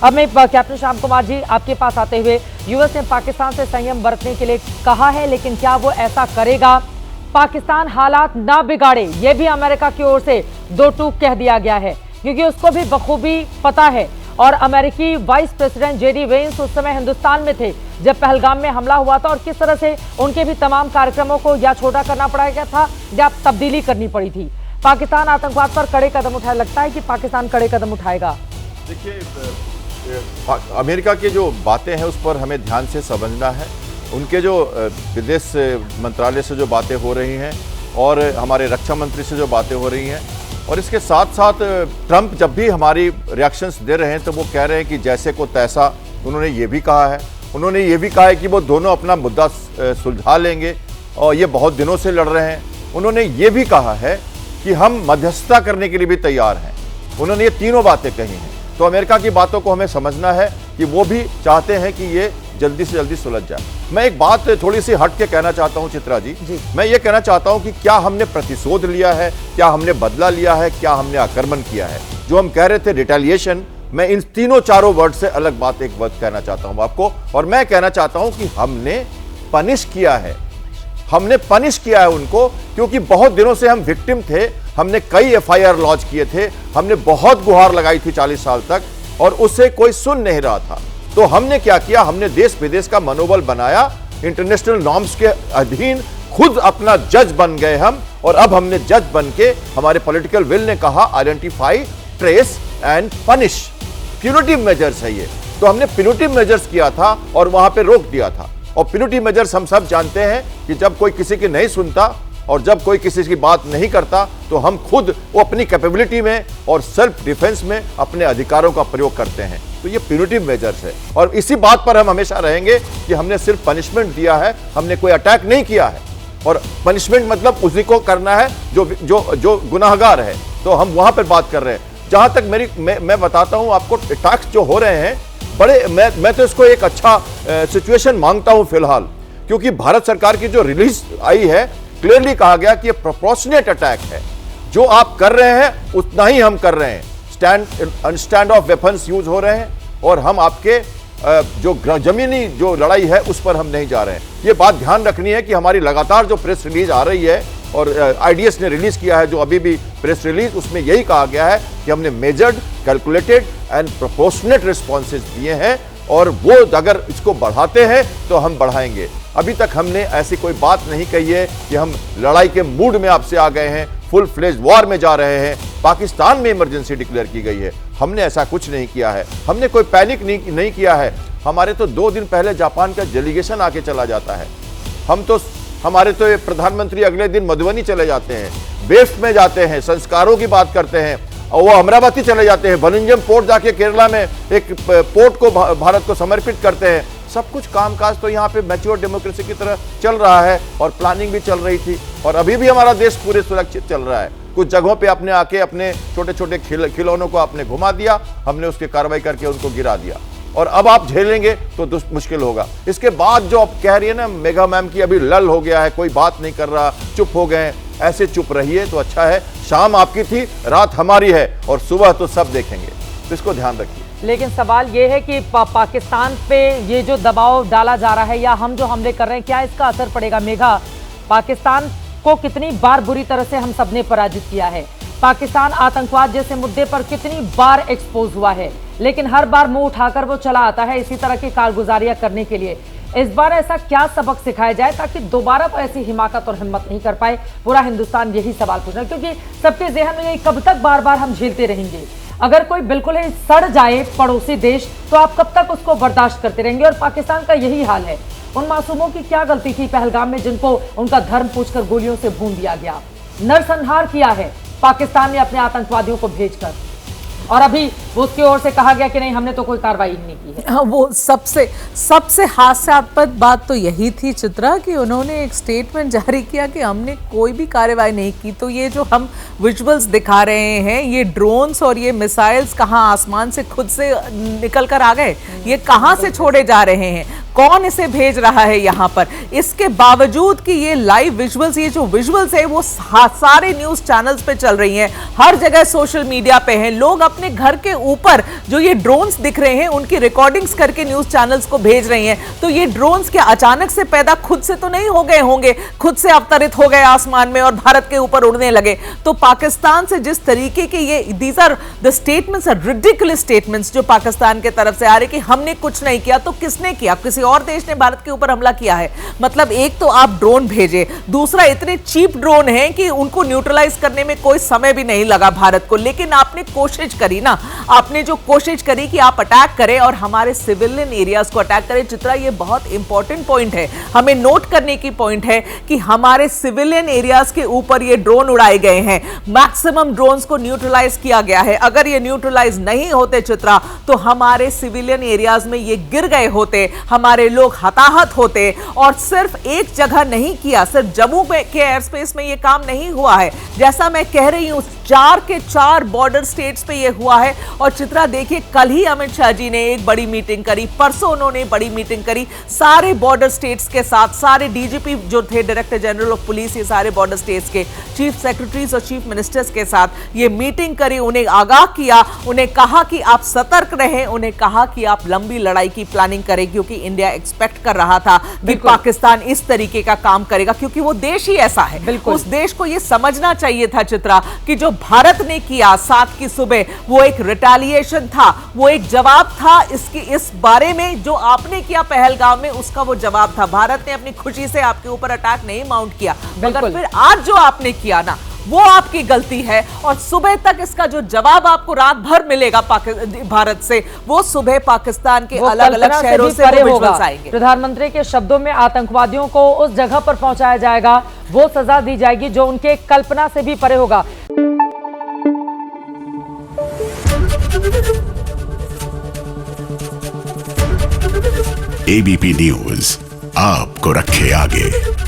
अब मैं कैप्टन श्याम कुमार जी आपके पास आते हुए, यूएस ने पाकिस्तान से संयम बरतने के लिए कहा है, लेकिन क्या वो ऐसा करेगा? पाकिस्तान हालात ना बिगाड़े, ये भी अमेरिका की ओर से दो टूक कह दिया गया है, क्योंकि उसको भी बखूबी पता है। और अमेरिकी वाइस प्रेसिडेंट जेडी वेंस उस समय हिंदुस्तान में थे जब पहलगाम में हमला हुआ था, और किस तरह से उनके भी तमाम कार्यक्रमों को या छोटा करना पड़ा गया था या तब्दीली करनी पड़ी थी। पाकिस्तान आतंकवाद पर कड़े कदम उठाए, लगता है कि पाकिस्तान कड़े कदम उठाएगा। देखिए, अमेरिका की जो बातें हैं उस पर हमें ध्यान से समझना है। उनके जो विदेश मंत्रालय से जो बातें हो रही हैं और हमारे रक्षा मंत्री से जो बातें हो रही हैं, और इसके साथ साथ ट्रंप जब भी हमारी रिएक्शंस दे रहे हैं तो वो कह रहे हैं कि जैसे को तैसा। उन्होंने ये भी कहा है, उन्होंने ये भी कहा है कि वो दोनों अपना मुद्दा सुलझा लेंगे और ये बहुत दिनों से लड़ रहे हैं। उन्होंने ये भी कहा है कि हम मध्यस्थता करने के लिए भी तैयार हैं। उन्होंने ये तीनों बातें कही हैं। तो अमेरिका की बातों को हमें समझना है कि वो भी चाहते हैं कि ये जल्दी से जल्दी सुलझ जाए। मैं एक बात थोड़ी सी हट के कहना चाहता हूं चित्रा जी। मैं ये कहना चाहता हूं कि क्या हमने प्रतिशोध लिया है, क्या हमने बदला लिया है, क्या हमने आक्रमण किया है? जो हम कह रहे थे रिटेलिएशन, मैं इन तीनों चारों वर्ड से अलग बात एक वर्ड कहना चाहता हूं आपको, और मैं कहना चाहता हूं कि हमने पनिश किया है। हमने पनिश किया है उनको, क्योंकि बहुत दिनों से हम विक्टिम थे। हमने कई एफआईआर लॉन्च किए थे, हमने बहुत गुहार लगाई थी 40 साल तक, और उससे कोई सुन नहीं रहा था। तो हमने क्या किया? हमने देश विदेश का मनोबल बनाया, इंटरनेशनल नॉर्म्स के अधीन खुद अपना जज बन गए हम। और अब हमने जज बन के, हमारे पॉलिटिकल विल ने कहा identify, trace and punish. Punitive measures है ये। तो हमने प्यूनिटिव मेजर्स किया था और वहां पे रोक दिया था। और प्यूनिटिव मेजर्स हम सब जानते हैं कि जब कोई किसी की नहीं सुनता और जब कोई किसी की बात नहीं करता, तो हम खुद वो अपनी कैपेबिलिटी में और सेल्फ डिफेंस में अपने अधिकारों का प्रयोग करते हैं। तो ये प्यूनिटिव मेजर्स है, और इसी बात पर हम हमेशा रहेंगे कि हमने सिर्फ पनिशमेंट दिया है, हमने कोई अटैक नहीं किया है। और पनिशमेंट मतलब उसी को करना है जो जो जो गुनाहगार है। तो हम वहां पर बात कर रहे हैं। जहां तक मैं बताता हूं आपको, अटैक्स जो हो रहे हैं बड़े, मैं तो इसको एक अच्छा सिचुएशन मांगता हूं फिलहाल, क्योंकि भारत सरकार की जो रिलीज आई है, क्लियरली कहा गया कि ये प्रोपोर्शनेट अटैक है। जो आप कर रहे हैं उतना ही हम कर रहे हैं। स्टैंड ऑफ वेपन्स यूज हो रहे हैं, और हम आपके जो जमीनी जो लड़ाई है उस पर हम नहीं जा रहे हैं। ये बात ध्यान रखनी है कि हमारी लगातार जो प्रेस रिलीज आ रही है, और आईडीएस ने रिलीज किया है जो अभी भी प्रेस रिलीज, उसमें यही कहा गया है कि हमने measured, calculated and proportionate responses दिए हैं, और वो अगर इसको बढ़ाते हैं तो हम बढ़ाएंगे। अभी तक हमने ऐसी कोई बात नहीं कही है कि हम लड़ाई के मूड में आपसे आ गए हैं, फुल फ्लेज वॉर में जा रहे हैं। पाकिस्तान में इमरजेंसी डिक्लेयर की गई है, हमने ऐसा कुछ नहीं किया है। हमने कोई पैनिक नहीं किया है। हमारे तो 2 दिन पहले जापान का डेलीगेशन आके चला जाता है। हमारे तो प्रधानमंत्री अगले दिन मधुबनी चले जाते हैं, वेस्ट में जाते हैं, संस्कारों की बात करते हैं, और वो अमरावती चले जाते हैं, वनिंजम पोर्ट जाके केरला में एक पोर्ट को भारत को समर्पित करते हैं। सब कुछ कामकाज तो यहाँ पे मैच्योर डेमोक्रेसी की तरह चल रहा है, और प्लानिंग भी चल रही थी, और अभी भी हमारा देश पूरे सुरक्षित चल रहा है। कुछ जगहों पे आपने आके अपने छोटे छोटे खिलौनों को आपने घुमा दिया, हमने उसकी कार्रवाई करके उनको गिरा दिया, और अब आप झेलेंगे तो मुश्किल होगा। इसके बाद जो आप कह रही है ना मेघा मैम की अभी लल हो गया है, कोई बात नहीं कर रहा, चुप हो गए, ऐसे चुप रहिए तो अच्छा है। शाम आपकी थी, रात हमारी है, और सुबह तो सब देखेंगे, तो इसको ध्यान रखिए। लेकिन सवाल ये है कि पाकिस्तान पे ये जो दबाव डाला जा रहा है, या हम जो हमले कर रहे हैं, क्या इसका असर पड़ेगा? मेघा, पाकिस्तान को कितनी बार बुरी तरह से हम सबने पराजित किया है। पाकिस्तान आतंकवाद जैसे मुद्दे पर कितनी बार एक्सपोज हुआ है, लेकिन हर बार मुंह उठाकर वो चला आता है इसी तरह की कारगुजारियां करने के लिए। इस बार ऐसा क्या सबक सिखाया जाए ताकि दोबारा तो ऐसी हिमाकत और हिम्मत नहीं कर पाए? पूरा हिंदुस्तान यही सवाल पूछ रहा है, क्योंकि सबके ज़हन में यही, कब तक बार बार हम झेलते रहेंगे? अगर कोई बिल्कुल ही सड़ जाए पड़ोसी देश, तो आप कब तक उसको बर्दाश्त करते रहेंगे? और पाकिस्तान का यही हाल है। उन मासूमों की क्या गलती थी पहलगाम में, जिनको उनका धर्म पूछकर गोलियों से भून दिया गया? नरसंहार किया है पाकिस्तान ने अपने आतंकवादियों को भेजकर, और अभी उसकी ओर से कहा गया कि नहीं, हमने तो कोई कार्रवाई नहीं की है। हाँ, वो सबसे हास्यास्पद बात तो यही थी चित्रा, कि उन्होंने एक स्टेटमेंट जारी किया कि हमने कोई भी कार्रवाई नहीं की। तो ये जो हम विजुअल्स दिखा रहे हैं, ये ड्रोन्स और ये मिसाइल्स कहाँ आसमान से खुद से निकल कर आ गए, ये कहाँ से छोड़े जा रहे हैं? कौन इसे भेज रहा है यहां पर। इसके बावजूद कि ये लाइव विजुअल्स, ये जो विजुअल्स है वो सारे न्यूज चैनल्स पे चल रही हैं, हर जगह सोशल मीडिया पे हैं, लोग अपने घर के ऊपर जो ये ड्रोन्स दिख रहे हैं उनकी रिकॉर्डिंग्स करके न्यूज चैनल्स को भेज रही हैं। तो ये ड्रोन्स क्या अचानक से पैदा खुद से तो नहीं हो गए होंगे, खुद से अवतरित हो गए आसमान में और भारत के ऊपर उड़ने लगे। तो पाकिस्तान से जिस तरीके के ये these are the statements, are ridiculous statements जो पाकिस्तान के तरफ से आ रहे कि हमने कुछ नहीं किया। तो किसने किया? किसी और देश ने भारत के ऊपर हमला किया है? मतलब एक तो आप ड्रोन भेजे, दूसरा इतने चीप ड्रोन हैं कि उनको न्यूट्रलाइज करने में कोई समय भी नहीं लगा भारत को। लेकिन आपने कोशिश करी ना, आपने जो कोशिश करी कि आप अटैक करें और हमारे सिविलियन एरियाज को अटैक करें। चित्रा, ये बहुत इंपॉर्टेंट पॉइंट है, हमें नोट करने की पॉइंट है कि हमारे सिविलियन एरियाज के ऊपर ये ड्रोन उड़ाए गए हैं। मैक्सिमम ड्रोन्स को न्यूट्रलाइज किया गया है। अगर ये न्यूट्रलाइज नहीं होते चित्रा, तो हमारे सिविलियन एरियाज में ये गिर गए होते, हमारे लोग हताहत होते। और सिर्फ एक जगह नहीं किया, सिर्फ जम्मू के एयर स्पेस में ये काम नहीं हुआ है, जैसा मैं कह रही हूं 4 के 4 बॉर्डर स्टेट्स पे ये हुआ है। और चित्रा देखिए, कल ही अमित शाह जी ने एक बड़ी मीटिंग करी, परसों उन्होंने बड़ी मीटिंग करी सारे बॉर्डर स्टेट्स के साथ, सारे डीजीपी जो थे, डायरेक्टर जनरल ऑफ पुलिस, ये सारे बॉर्डर स्टेट्स के चीफ सेक्रेटरीज और चीफ मिनिस्टर्स के साथ ये मीटिंग करी, उन्हें आगाह किया, उन्हें कहा कि आप सतर्क रहें, उन्हें कहा कि आप लंबी लड़ाई की प्लानिंग करें, क्योंकि इंडिया एक्सपेक्ट कर रहा था कि पाकिस्तान इस तरीके का काम करेगा, क्योंकि वो देश ही ऐसा है। उस देश को ये समझना चाहिए था चित्रा कि जो भारत ने किया 7 की सुबह, वो एक रिटेलिएशन था, वो एक जवाब था इस बारे में जो आपने किया पहलगाम में, उसका वो जवाब था। भारत ने अपनी खुशी से आपके ऊपर अटैक नहीं माउंट किया, मगर फिर आज जो आपने किया ना, वो आपकी गलती है। और सुबह तक इसका जो जवाब आपको रात भर मिलेगा भारत से, वो सुबह पाकिस्तान के अलग अलग शहरों से विजुअल्स आएंगे। प्रधानमंत्री के शब्दों में आतंकवादियों को उस जगह पर पहुंचाया जाएगा, वो सजा दी जाएगी जो उनके कल्पना से भी परे होगा। एबीपी न्यूज आपको रखे आगे।